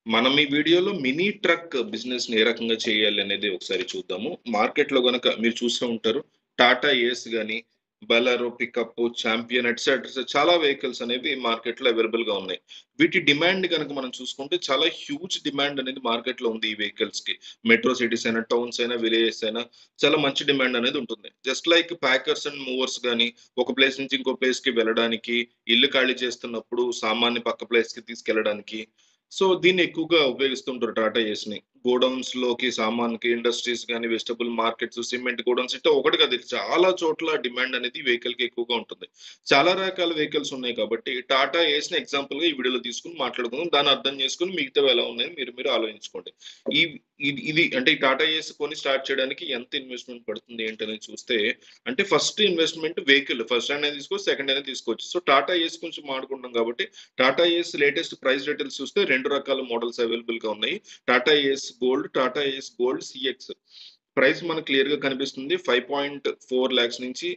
మనం ఈ వీడియోలో మినీ ట్రక్ బిజినెస్‌ని ఏ రకంగా చేయాలి అనేది ఒకసారి చూద్దాము. మార్కెట్‌లో గనక మీరు చూసే ఉంటారు. టాటా ఏస్ గాని, బలెరో పికప్, చాంపియన్ ఎట్సెట్రా చాలా వెహికల్స్ అనేవి మార్కెట్‌లో అవైలబుల్‌గా ఉన్నాయి. వీటి డిమాండ్ గనక మనం చూసుకుంటే చాలా హ్యూజ్ డిమాండ్ అనేది మార్కెట్‌లో ఉంది ఈ వెహికల్స్‌కి. మెట్రో సిటీస్ అయినా, టౌన్స్ అయినా, విలేజెస్ అయినా చాలా మంచి డిమాండ్ అనేది ఉంటుంది. Just like packers and movers గాని, ఒక ప్లేస్ నుంచి ఇంకో ప్లేస్‌కి వెళ్ళడానికి, ఇల్లు ఖాళీ చేస్తున్నప్పుడు సామాన్ని పక్క ప్లేస్‌కి తీసుకెళ్ళడానికి సో, దీన్ని ఎక్కువగా ఉపయోగిస్తుంటారు టాటా ఏస్‌ని. గోడౌన్స్‌లోకి సామాన్‌కి ఇండస్ట్రీస్ గాని, వెజిటబుల్ మార్కెట్స్, సిమెంట్ గోడౌన్స్ ఇట్టా ఒకటి కాదు. ఇది చాలా చోట్ల డిమాండ్ అనేది వెహికల్‌కి ఎక్కువగా ఉంటుంది. చాలా రకాల వెహికల్స్ ఉన్నాయి కాబట్టి టాటా ఏస్‌ని ఎగ్జాంపుల్‌గా ఈ వీడియోలో తీసుకొని మాట్లాడుకుందాం. దాన్ని అర్థం చేసుకొని మిగతావి ఎలా ఉన్నాయో మీరు ఆలోచించుకోండి. ఈ ఇది అంటే ఈ టాటా ఏస్ కొని స్టార్ట్ చేయడానికి ఎంత ఇన్వెస్ట్‌మెంట్ పడుతుంది ఏంటనేది చూస్తే అంటే first investment vehicle first hand అయినా తీసుకోవచ్చు, సెకండ్ హ్యాండ్ అయినా తీసుకోవచ్చు. సో, టాటా ఏస్ గురించి మాట్లాడుకుంటున్నాం కాబట్టి టాటా ఏస్ లేటెస్ట్ ప్రైస్ డీటెయిల్స్ చూస్తే 2 రకాల మోడల్స్ అవైలబుల్‌గా ఉన్నాయి. టాటా ఏస్ గోల్డ్, టాటా ఏస్ గోల్డ్ సీఎక్స్. ప్రైస్ మనకు క్లియర్‌గా కనిపిస్తుంది. 5.4 లాక్స్ నుంచి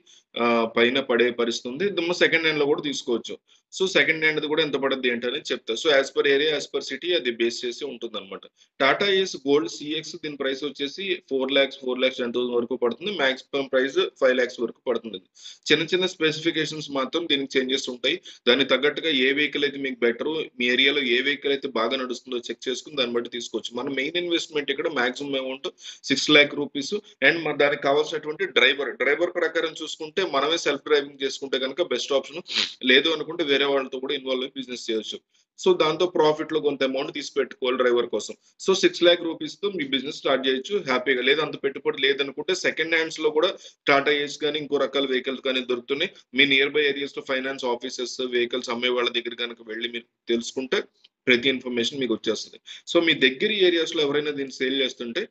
పైన పడే పరిస్థితి ఉంది. సెకండ్ హ్యాండ్‌లో కూడా తీసుకోవచ్చు. సో, సెకండ్ హ్యాండ్‌ది కూడా ఎంత పడుద్ది ఏంటనేది చెప్తా. So, as per area, as per city అది బేస్ చేసి ఉంటుందన్నమాట. టాటా ఏస్ గోల్డ్ సీఎక్స్ దీని ప్రైస్ వచ్చేసి 4,10,000 వరకు పడుతుంది. మాక్సిమం ప్రైస్ 5,00,000 వరకు పడుతుంది. చిన్న చిన్న స్పెసిఫికేషన్స్ మాత్రం దీనికి చేంజెస్ ఉంటాయి. దానికి తగ్గట్టుగా ఏ వెహికల్ అయితే మీకు బెటరు, మీ ఏరియాలో ఏ వెహికల్ అయితే బాగా నడుస్తుందో చెక్ చేసుకొని దాన్ని బట్టి తీసుకోవచ్చు. మన మెయిన్ ఇన్వెస్ట్‌మెంట్ ఇక్కడ మాక్సిమం అమౌంట్ 6,00,000 అండ్ దానికి కావాల్సినటువంటి డ్రైవర్. డ్రైవర్ ప్రకారం చూసుకుంటే మనమే సెల్ఫ్ డ్రైవింగ్ చేసుకుంటే గనుక బెస్ట్ ఆప్షన్. లేదు అనుకుంటే వేరే వాళ్ళతో కూడా ఇన్వాల్వ్ అయ్యి బిజినెస్ చేయొచ్చు. సో, దాంతో ప్రాఫిట్‌లో కొంత అమౌంట్ తీసి పెట్టుకోవాలి డ్రైవర్ కోసం. సో, 6,00,000తో మీ బిజినెస్ స్టార్ట్ చేయొచ్చు హ్యాపీగా. లేదు అంత పెట్టుబడి లేదనుకుంటే సెకండ్ హ్యాండ్స్‌లో కూడా టాటా ఏస్ గాని, ఇంకో రకాల వెహికల్స్ గాని దొరుకుతున్నాయి. మీ నియర్ బై ఏరియాస్‌లో ఫైనాన్స్ ఆఫీసెస్, వెహికల్స్ అమ్మే వాళ్ళ దగ్గర గనుక వెళ్లి మీరు తెలుసుకుంటే ప్రతి ఇన్ఫర్మేషన్ మీకొచ్చేస్తది. సో, మీ దగ్గర ఏరియాస్‌లో ఎవరైనా దీన్ని సేల్ చేస్తుంటే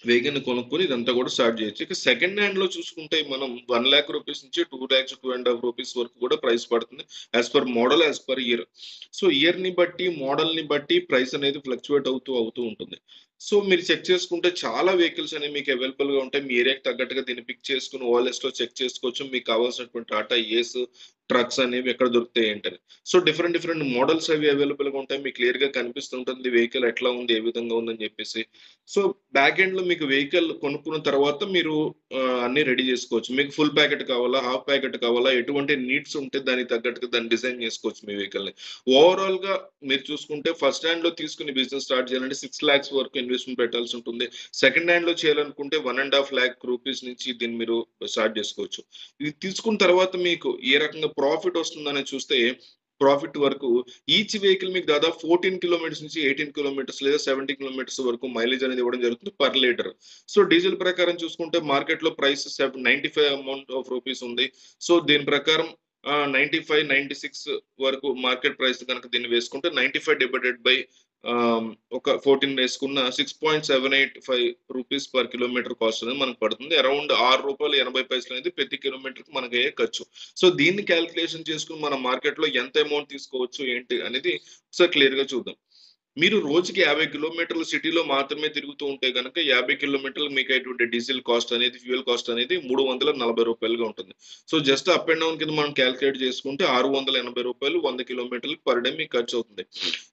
వెహికల్‌ని కొనుక్కొని ఇదంతా కూడా స్టార్ట్ చేయొచ్చు. ఇక సెకండ్ హ్యాండ్‌లో చూసుకుంటే మనం రూ. 1,00,000 నుంచి 2,00,000, 2,50,000 వరకు కూడా ప్రైస్ పడుతుంది. As per model, as per year. So, ఇయర్‌ని బట్టి, మోడల్‌ని బట్టి ప్రైస్ అనేది ఫ్లక్చుయేట్ అవుతూ ఉంటుంది. సో, మీరు చెక్ చేసుకుంటే చాలా వెహికల్స్ అనేవి మీకు అవైలబుల్‌గా ఉంటాయి. మీ ఏరియాకి తగ్గట్టుగా దీన్ని పిక్ చేసుకొని ఓఎల్ఎక్స్‌లో చెక్ చేసుకోవచ్చు. మీకు కావాల్సినటువంటి టాటా ఏస్, ట్రక్స్ అనేవి ఎక్కడ దొరుకుతాయి ఏంటని. సో, డిఫరెంట్ డిఫరెంట్ మోడల్స్ అవి అవైలబుల్‌గా ఉంటాయి. మీకు క్లియర్‌గా కనిపిస్తుంటుంది. వెహికల్ ఎట్లా ఉంది, ఏ విధంగా ఉందని చెప్పేసి. సో, బ్యాక్ ఎండ్‌లో మీకు వెహికల్ కొనుక్కున్న తర్వాత మీరు అన్నీ రెడీ జేసుకోవచ్చు. మీకు ఫుల్ ప్యాకెట్ కావాలా? హాఫ్ ప్యాకెట్ కావాలా? ఎటువంటి నీడ్స్ ఉంటే దానికి తగ్గట్టుగా దాన్ని డిజైన్ జేసుకోవచ్చు మీ వెహికల్‌ని. ఓవరాల్‌గా మీరు చూసుకుంటే ఫస్ట్ హ్యాండ్‌లో తీసుకొని బిజినెస్ స్టార్ట్ చేయాలంటే 6,00,000 వరకు ఇన్వెస్ట్‌మెంట్ పెట్టాల్సుంటుంది. సెకండ్ హ్యాండ్‌లో చేయాలనుకుంటే 1,50,000 రూపీస్ నుంచి దీన్ని మీరు స్టార్ట్ జేసుకోవచ్చు. ఇది తీసుకున్న తర్వాత మీకు ఏ రకంగా ప్రాఫిట్ వస్తుందనేది చూస్తే ప్రాఫిట్ వరకు ఈచ్ వెహికల్ మీకు దాదాపు 14 కిలోమీటర్స్ నుంచి 18 కిలోమీటర్స్ లేదా 70 కిలోమీటర్స్ వరకు మైలేజ్ అనేది ఇవ్వడం జరుగుతుంది పర్ లీటర్. సో, డీజిల్ ప్రకారం చూసుకుంటే మార్కెట్‌లో ప్రైస్ 95 అమౌంట్ ఆఫ్ రూపీస్ ఉంది. సో, దీని ప్రకారం 95, 96 వరకు మార్కెట్ ప్రైస్ గనక దీన్ని వేసుకుంటే 95 డివైడెడ్ బై ఒక 14 వేసుకున్న రూ. 6.785 పర్ కిలోమీటర్ కాస్ట్ అనేది మనకు పడుతుంది. అరౌండ్ రూ. 6.80 అనేది ప్రతి కిలోమీటర్‌కి మనకయ్యే ఖర్చు. సో, దీన్ని కాలిక్యులేషన్ చేసుకొని మనం మార్కెట్‌లో ఎంత అమౌంట్ తీసుకోవచ్చు ఏంటి అనేది ఒకసారి క్లియర్‌గా చూద్దాం. మీరు రోజుకి 50 కిలోమీటర్లు సిటీలో మాత్రమే తిరుగుతూ ఉంటే గనక 50 కిలోమీటర్లకు మీకయ్యేటువంటి డీజిల్ కాస్ట్ అనేది, ఫ్యూయల్ కాస్ట్ అనేది రూ. 340 ఉంటుంది. So, just up and down కింద మనం కాలిక్యులేట్ చేసుకుంటే రూ. 680 100 కిలోమీటర్లకు పర్ డే మీకు ఖర్చవుతుంది.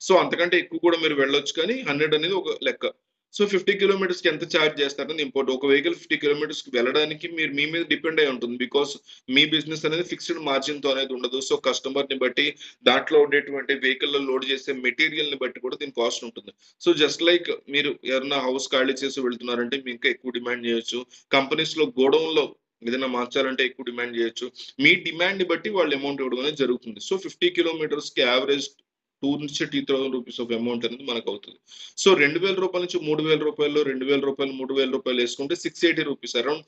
సో, అంతకంటే ఎక్కువ కూడా మీరు వెళ్ళొచ్చు కానీ 100 అనేది ఒక లెక్క. సో, 50 కిలోమీటర్స్‌కి ఎంత చార్జ్ చేస్తారనేది ఇంపార్టెంట్. ఒక వెహికల్ 50 కిలోమీటర్స్‌కి వెళ్ళడానికి మీరు మీ మీద డిపెండ్ అయ్యి ఉంటుంది. బికాజ్ మీ బిజినెస్ అనేది ఫిక్స్డ్ మార్జిన్‌తో అనేది ఉండదు. సో, కస్టమర్‌ని బట్టి దాంట్లో ఉండేటువంటి వెహికల్‌లో లోడ్ చేసే మెటీరియల్‌ని బట్టి కూడా దీని కాస్ట్ ఉంటుంది. సో, జస్ట్ లైక్ మీరు ఎవరైనా హౌస్ ఖాళీ చేసి వెళ్తున్నారంటే మీకు ఇంకా ఎక్కువ డిమాండ్ చేయొచ్చు. కంపెనీస్‌లో గోడౌన్‌లో ఏదైనా మార్చాలంటే ఎక్కువ డిమాండ్ చేయొచ్చు. మీ డిమాండ్‌ని బట్టి వాళ్ళు అమౌంట్ ఇవ్వడం అనేది జరుగుతుంది. సో, 50 కిలోమీటర్స్‌కి యావరేజ్ 2,000-3,000 రూపీస్ ఆఫ్ అమౌంట్ అనేది మనకవుతది. సో, రూ. 2,000 నుంచి రూ. 3,000, రూ. 2,000, రూ. 3,000 వేసుకుంటే రూ. 680 అరౌండ్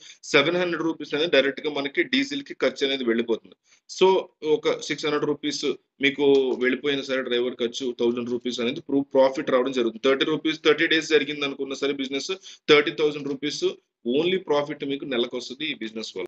రూ. 700 అనేది డైరెక్ట్‌గా మనకి డీజిల్‌కి ఖర్చనేది వెళ్ళిపోతుంది. సో, ఒక రూ. 600 మీకు వెళ్ళిపోయినా సరే డ్రైవర్ ఖర్చు రూ. 1,000 అనేది ప్రాఫిట్ రావడం జరుగుతుంది. రూ. 30 డేస్ జరిగిందనుకున్నా సరే బిజినెస్ రూ. 30,000 ఓన్లీ ప్రాఫిట్ మీకు నెలకొస్తది ఈ బిజినెస్ వల్ల.